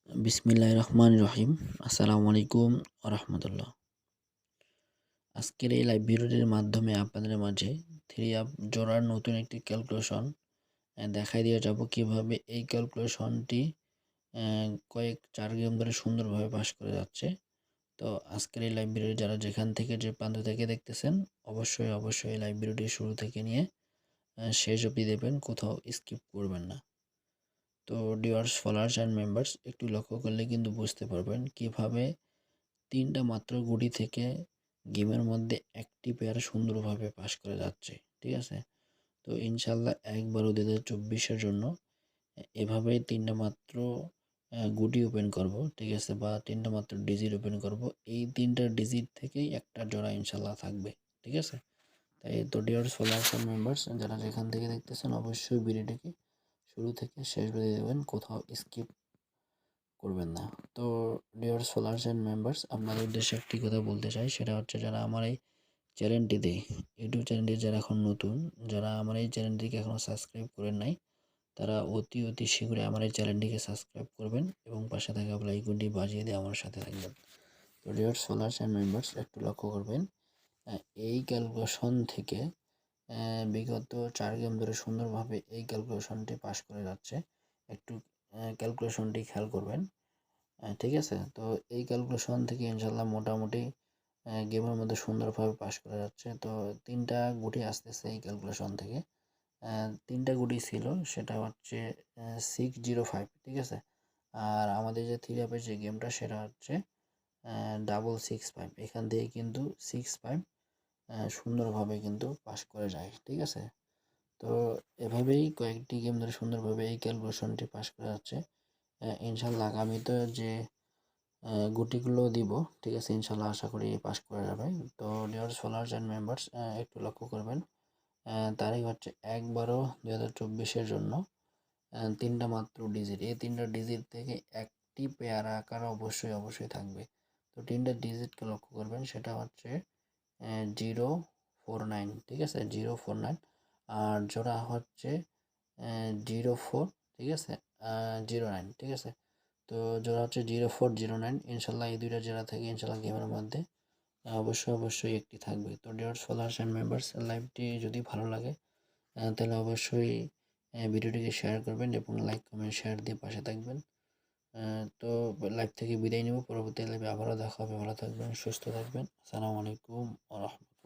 বিসমিল্লাহির রহমানির রহিম। আসসালামু আলাইকুম ওয়া রাহমাতুল্লাহ। আজকের এই লাইভ ভিডিওটির মাধ্যমে আপনাদের মাঝে থ্রি আপ জোড়ার নতুন একটি ক্যালকুলেশন দেখাই দিয়ে যাব কিভাবে এই ক্যালকুলেশনটি কয়েক 4 গেম ধরে সুন্দরভাবে পাস করে যাচ্ছে। তো আজকের এই লাইভ ভিডিও যারা যেখান থেকে যে প্রান্ত থেকে দেখতেছেন অবশ্যই এই লাইভ ভিডিওটি শুরু থেকে নিয়ে শেষ অবধি দেখবেন, কোথাও স্কিপ করবেন না। তো ডিয়ার্স ফলোয়ার্স অ্যান্ড মেম্বার্স, একটু লক্ষ্য করলে কিন্তু বুঝতে পারবেন কিভাবে তিনটা মাত্র গুটি থেকে গেমের মধ্যে একটি পেয়ার সুন্দরভাবে পাস করে যাচ্ছে। ঠিক আছে, তো ইনশাল্লাহ একবারও 2024-এর জন্য এভাবেই তিনটা মাত্র গুটি ওপেন করব। ঠিক আছে, বা তিনটা মাত্র ডিজিট ওপেন করব। এই তিনটা ডিজিট থেকেই একটা জোড়া ইনশাল্লাহ থাকবে। ঠিক আছে, তাই তো ডিয়ার্স ফলোয়ার্স অ্যান্ড মেম্বার্স যারা যেখান থেকে দেখতেছেন অবশ্যই ভিডিওটিকে শুরু থেকে শেষ করে দেবেন, কোথাও স্কিপ করবেন না। তো ডিয়ার্স ফলোয়ার্স অ্যান্ড মেম্বার্স, আপনাদের উদ্দেশ্যে একটি কথা বলতে চাই, সেটা হচ্ছে যারা আমার এই চ্যানেলটিতে ইউটিউব চ্যানেলটি যারা এখন নতুন, যারা আমার এই চ্যানেলটিকে এখনও সাবস্ক্রাইব করেন নাই, তারা অতি শীঘ্রই আমার এই চ্যানেলটিকে সাবস্ক্রাইব করবেন এবং পাশে থাকা বেল আইকনটি বাজিয়ে দিয়ে আমার সাথে থাকবেন। তো ডিয়ার্স ফলোয়ার্স অ্যান্ড মেম্বার্স, একটু লক্ষ্য করবেন, এই ক্যালকুলেশন থেকে বিগত 4 গেম ধরে সুন্দরভাবে এই ক্যালকুলেশনটি পাস করে যাচ্ছে। একটু ক্যালকুলেশনটি খেয়াল করবেন। ঠিক আছে, তো এই ক্যালকুলেশন থেকে ইনশাল্লাহ মোটামুটি গেমের মধ্যে সুন্দরভাবে পাস করা যাচ্ছে। তো তিনটা গুটি আসতেছে এই ক্যালকুলেশন থেকে। তিনটা গুটি ছিল, সেটা হচ্ছে 605। ঠিক আছে, আর আমাদের যে থ্রি আপের যে গেমটা সেটা হচ্ছে 665। এখান থেকে কিন্তু 65 সুন্দরভাবে কিন্তু পাস করে যায়। ঠিক আছে, তো এভাবেই কয়েকটি গেম ধরে সুন্দরভাবে এই ক্যালকুলেশনটি পাস করা যাচ্ছে। ইনশাল্লাহ আগামীতে যে গুটিগুলো দিব, ঠিক আছে, ইনশাল্লাহ আশা করি পাস করে যাবে। তো ডিয়ার ফলোয়ার্স অ্যান্ড মেম্বার্স, একটু লক্ষ্য করবেন, তারিখ হচ্ছে 1/12/2024-এর জন্য তিনটা মাত্র ডিজিট। এই তিনটা ডিজিট থেকে একটি পেয়ার আকার অবশ্যই থাকবে। তো তিনটা ডিজিটকে লক্ষ্য করবেন, সেটা হচ্ছে 049। ঠিক আছে, 049, আর জোড়া হচ্ছে 04। ঠিক আছে, 09। ঠিক আছে, তো জোড়া হচ্ছে 0409। ইনশাল্লাহ এই দুইটা জোড়া থেকে ইনশাল্লাহ গেমের মধ্যে অবশ্যই একটি থাকবে। তো ডিয়ার ফলোয়ার্স অ্যান্ড মেম্বার্স, লাইভটি যদি ভালো লাগে তাহলে অবশ্যই ভিডিওটিকে শেয়ার করবেন এবং লাইক কমেন্ট শেয়ার দিয়ে পাশে থাকবেন। তো লাইভ থেকে বিদায় নেব, পরবর্তী লাইভে আবারও দেখা হবে। ভালো থাকবেন, সুস্থ থাকবেন। আসসালামু আলাইকুম ওয়া রাহমাতুল্লাহ।